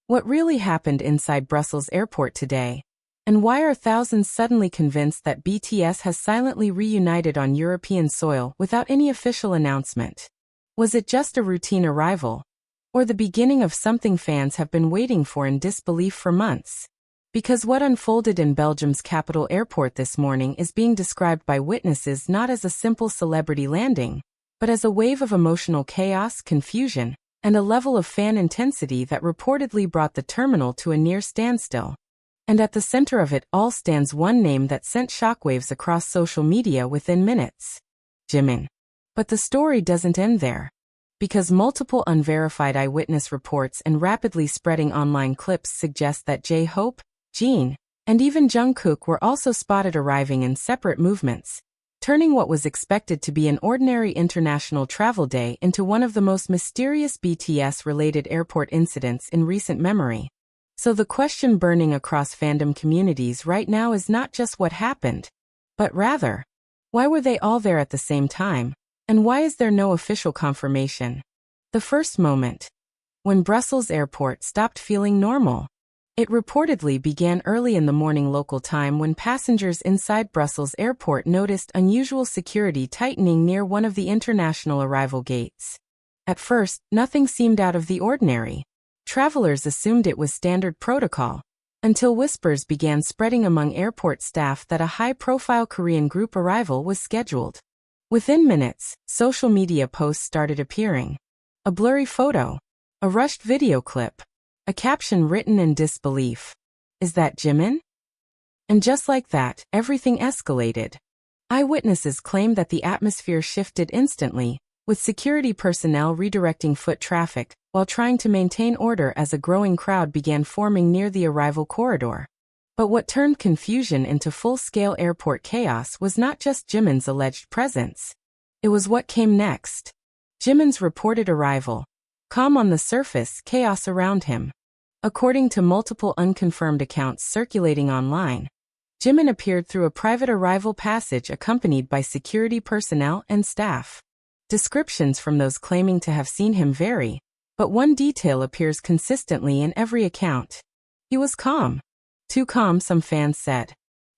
What really happened inside Brussels airport today? And why are thousands suddenly convinced that BTS has silently reunited on European soil without any official announcement? Was it just a routine arrival? Or the beginning of something fans have been waiting for in disbelief for months? Because what unfolded in Belgium's capital airport this morning is being described by witnesses not as a simple celebrity landing, but as a wave of emotional chaos, confusion, and a level of fan intensity that reportedly brought the terminal to a near standstill. And at the center of it all stands one name that sent shockwaves across social media within minutes: Jimin. But the story doesn't end there. Because multiple unverified eyewitness reports and rapidly spreading online clips suggest that J-Hope, Jin, and even Jungkook were also spotted arriving in separate movements, turning what was expected to be an ordinary international travel day into one of the most mysterious BTS-related airport incidents in recent memory. So the question burning across fandom communities right now is not just what happened, but rather, why were they all there at the same time, and why is there no official confirmation? The first moment, when Brussels airport stopped feeling normal. It reportedly began early in the morning local time when passengers inside Brussels airport noticed unusual security tightening near one of the international arrival gates. At first, nothing seemed out of the ordinary. Travelers assumed it was standard protocol, until whispers began spreading among airport staff that a high-profile Korean group arrival was scheduled. Within minutes, social media posts started appearing. A blurry photo, a rushed video clip, a caption written in disbelief. Is that Jimin? And just like that, everything escalated. Eyewitnesses claimed that the atmosphere shifted instantly, with security personnel redirecting foot traffic, while trying to maintain order as a growing crowd began forming near the arrival corridor. But what turned confusion into full-scale airport chaos was not just Jimin's alleged presence. It was what came next. Jimin's reported arrival. Calm on the surface, chaos around him. According to multiple unconfirmed accounts circulating online, Jimin appeared through a private arrival passage accompanied by security personnel and staff. Descriptions from those claiming to have seen him vary, but one detail appears consistently in every account. He was calm. Too calm, some fans said.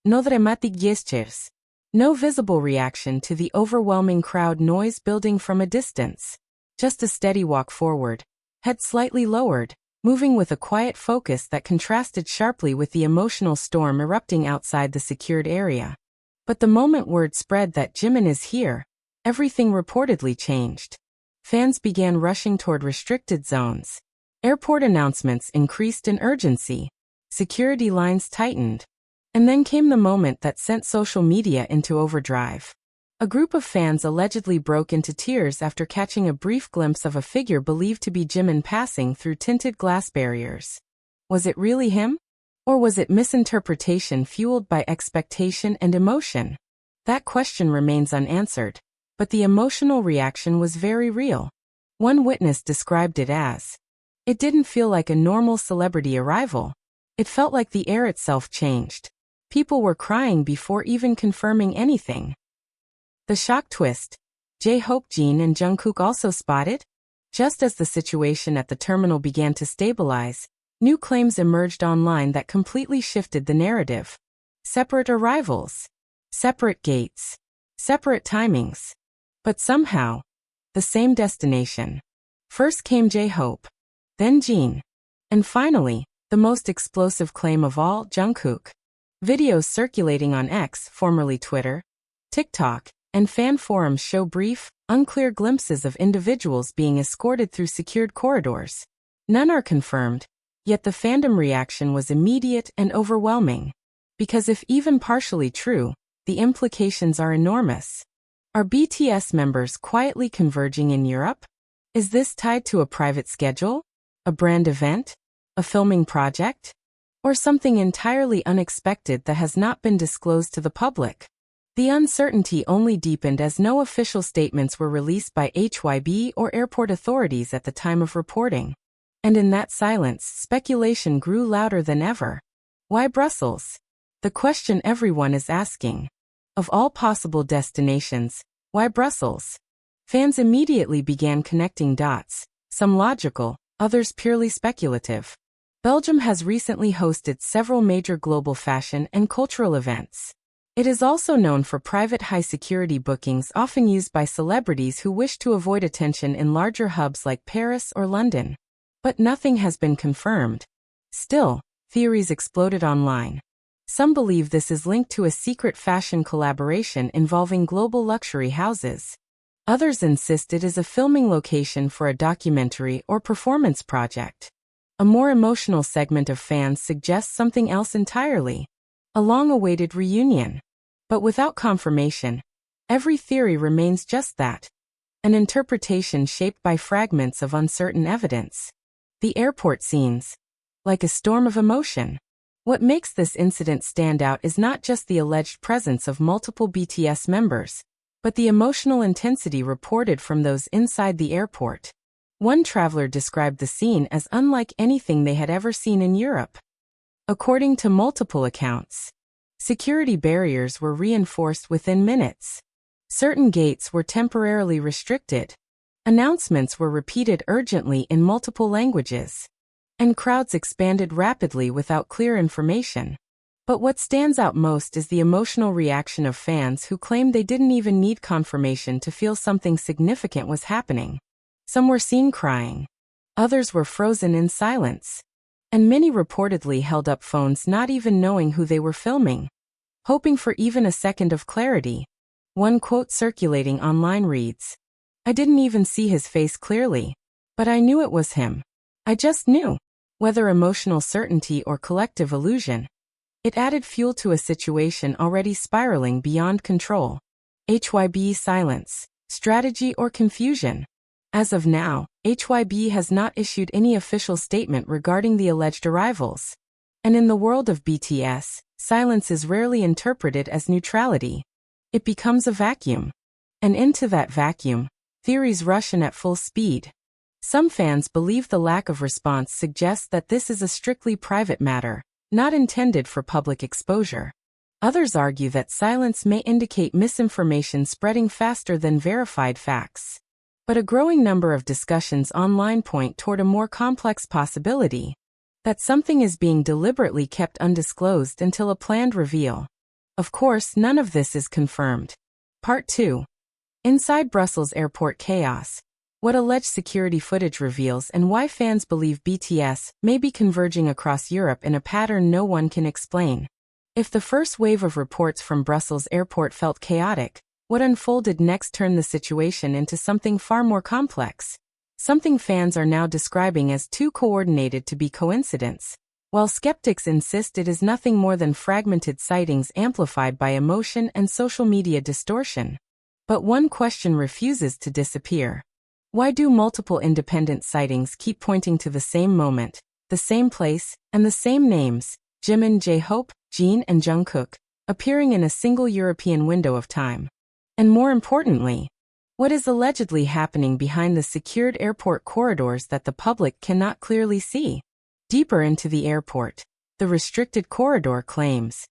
No dramatic gestures. No visible reaction to the overwhelming crowd noise building from a distance. Just a steady walk forward, head slightly lowered, moving with a quiet focus that contrasted sharply with the emotional storm erupting outside the secured area. But the moment word spread that Jimin is here, everything reportedly changed. Fans began rushing toward restricted zones. Airport announcements increased in urgency. Security lines tightened. And then came the moment that sent social media into overdrive. A group of fans allegedly broke into tears after catching a brief glimpse of a figure believed to be Jimin passing through tinted glass barriers. Was it really him? Or was it misinterpretation fueled by expectation and emotion? That question remains unanswered, but the emotional reaction was very real. One witness described it as, "It didn't feel like a normal celebrity arrival. It felt like the air itself changed. People were crying before even confirming anything." The shock twist. J-Hope, Jin, and Jungkook also spotted? Just as the situation at the terminal began to stabilize, new claims emerged online that completely shifted the narrative. Separate arrivals. Separate gates. Separate timings. But somehow, the same destination. First came J-Hope. Then Jin. And finally, the most explosive claim of all, Jungkook. Videos circulating on X, formerly Twitter, TikTok, and fan forums show brief, unclear glimpses of individuals being escorted through secured corridors. None are confirmed, yet the fandom reaction was immediate and overwhelming. Because if even partially true, the implications are enormous. Are BTS members quietly converging in Europe? Is this tied to a private schedule? A brand event? A filming project? Or something entirely unexpected that has not been disclosed to the public? The uncertainty only deepened as no official statements were released by HYB or airport authorities at the time of reporting. And in that silence, speculation grew louder than ever. Why Brussels? The question everyone is asking. Of all possible destinations, why Brussels? Fans immediately began connecting dots, some logical, others purely speculative. Belgium has recently hosted several major global fashion and cultural events. It is also known for private high-security bookings often used by celebrities who wish to avoid attention in larger hubs like Paris or London. But nothing has been confirmed. Still, theories exploded online. Some believe this is linked to a secret fashion collaboration involving global luxury houses. Others insist it is a filming location for a documentary or performance project. A more emotional segment of fans suggests something else entirely. A long-awaited reunion. But without confirmation, every theory remains just that. An interpretation shaped by fragments of uncertain evidence. The airport scenes. Like a storm of emotion. What makes this incident stand out is not just the alleged presence of multiple BTS members, but the emotional intensity reported from those inside the airport. One traveler described the scene as unlike anything they had ever seen in Europe. According to multiple accounts, security barriers were reinforced within minutes. Certain gates were temporarily restricted. Announcements were repeated urgently in multiple languages. And crowds expanded rapidly without clear information. But what stands out most is the emotional reaction of fans who claimed they didn't even need confirmation to feel something significant was happening. Some were seen crying. Others were frozen in silence. And many reportedly held up phones not even knowing who they were filming, hoping for even a second of clarity. One quote circulating online reads, "I didn't even see his face clearly, but I knew it was him. I just knew." Whether emotional certainty or collective illusion, it added fuel to a situation already spiraling beyond control. HYB silence, strategy or confusion? As of now, HYB has not issued any official statement regarding the alleged arrivals. And in the world of BTS, silence is rarely interpreted as neutrality. It becomes a vacuum. And into that vacuum, theories rush in at full speed. Some fans believe the lack of response suggests that this is a strictly private matter, not intended for public exposure. Others argue that silence may indicate misinformation spreading faster than verified facts. But a growing number of discussions online point toward a more complex possibility, that something is being deliberately kept undisclosed until a planned reveal. Of course, none of this is confirmed. Part 2. Inside Brussels Airport Chaos. What alleged security footage reveals and why fans believe BTS may be converging across Europe in a pattern no one can explain. If the first wave of reports from Brussels Airport felt chaotic, what unfolded next turned the situation into something far more complex. Something fans are now describing as too coordinated to be coincidence, while skeptics insist it is nothing more than fragmented sightings amplified by emotion and social media distortion. But one question refuses to disappear. Why do multiple independent sightings keep pointing to the same moment, the same place, and the same names, Jimin, J-Hope, Jin and Jungkook, appearing in a single European window of time? And more importantly, what is allegedly happening behind the secured airport corridors that the public cannot clearly see? Deeper into the airport, the restricted corridor claims.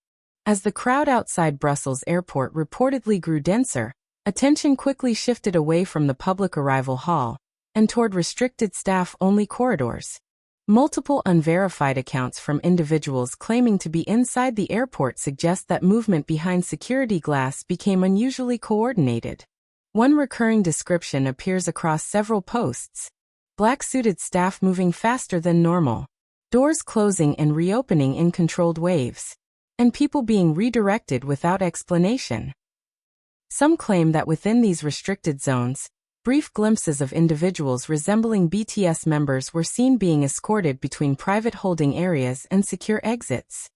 As the crowd outside Brussels Airport reportedly grew denser, attention quickly shifted away from the public arrival hall and toward restricted staff-only corridors. Multiple unverified accounts from individuals claiming to be inside the airport suggest that movement behind security glass became unusually coordinated. One recurring description appears across several posts. Black-suited staff moving faster than normal. Doors closing and reopening in controlled waves. And people being redirected without explanation. Some claim that within these restricted zones, brief glimpses of individuals resembling BTS members were seen being escorted between private holding areas and secure exits.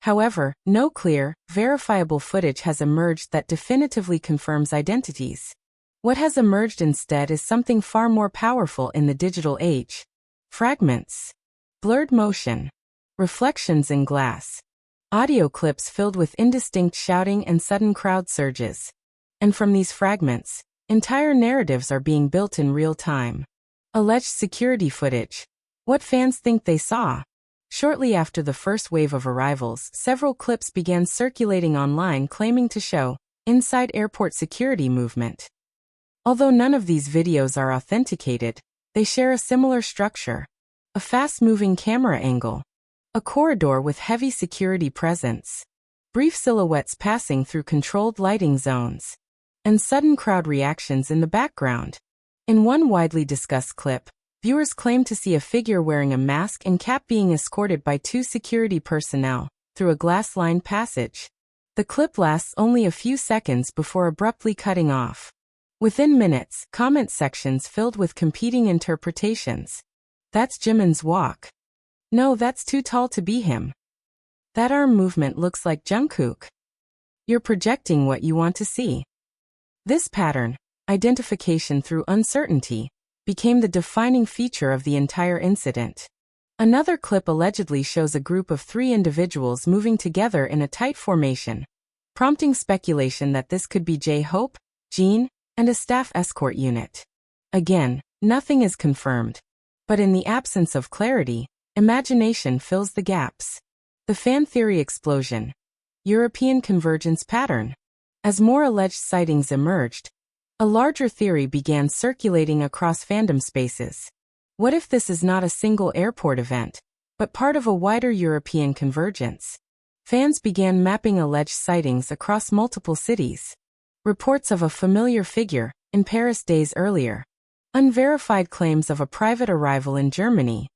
However, no clear, verifiable footage has emerged that definitively confirms identities. What has emerged instead is something far more powerful in the digital age. Fragments. Blurred motion. Reflections in glass. Audio clips filled with indistinct shouting and sudden crowd surges. And from these fragments, entire narratives are being built in real time. Alleged security footage. What fans think they saw. Shortly after the first wave of arrivals, several clips began circulating online claiming to show inside airport security movement. Although none of these videos are authenticated, they share a similar structure. A fast-moving camera angle, A corridor with heavy security presence. Brief silhouettes passing through controlled lighting zones. And sudden crowd reactions in the background. In one widely discussed clip, viewers claim to see a figure wearing a mask and cap being escorted by 2 security personnel through a glass-lined passage. The clip lasts only a few seconds before abruptly cutting off. Within minutes, comment sections filled with competing interpretations. That's Jimin's walk. No, that's too tall to be him. That arm movement looks like Jungkook. You're projecting what you want to see. This pattern, identification through uncertainty, became the defining feature of the entire incident. Another clip allegedly shows a group of 3 individuals moving together in a tight formation, prompting speculation that this could be J-Hope, Jin, and a staff escort unit. Again, nothing is confirmed. But in the absence of clarity, imagination fills the gaps. The fan theory explosion. European convergence pattern. As more alleged sightings emerged, a larger theory began circulating across fandom spaces. What if this is not a single airport event, but part of a wider European convergence? Fans began mapping alleged sightings across multiple cities. Reports of a familiar figure in Paris days earlier. Unverified claims of a private arrival in Germany.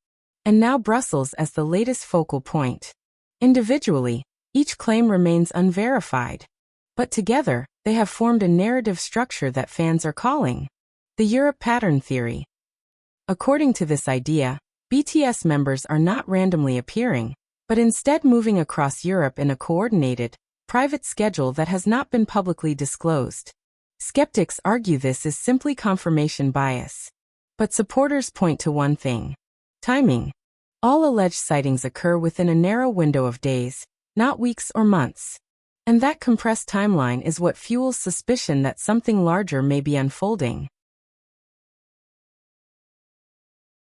And now Brussels as the latest focal point. Individually, each claim remains unverified. But together, they have formed a narrative structure that fans are calling the Europe pattern theory. According to this idea, BTS members are not randomly appearing, but instead moving across Europe in a coordinated, private schedule that has not been publicly disclosed. Skeptics argue this is simply confirmation bias. But supporters point to one thing: timing. All alleged sightings occur within a narrow window of days, not weeks or months. And that compressed timeline is what fuels suspicion that something larger may be unfolding.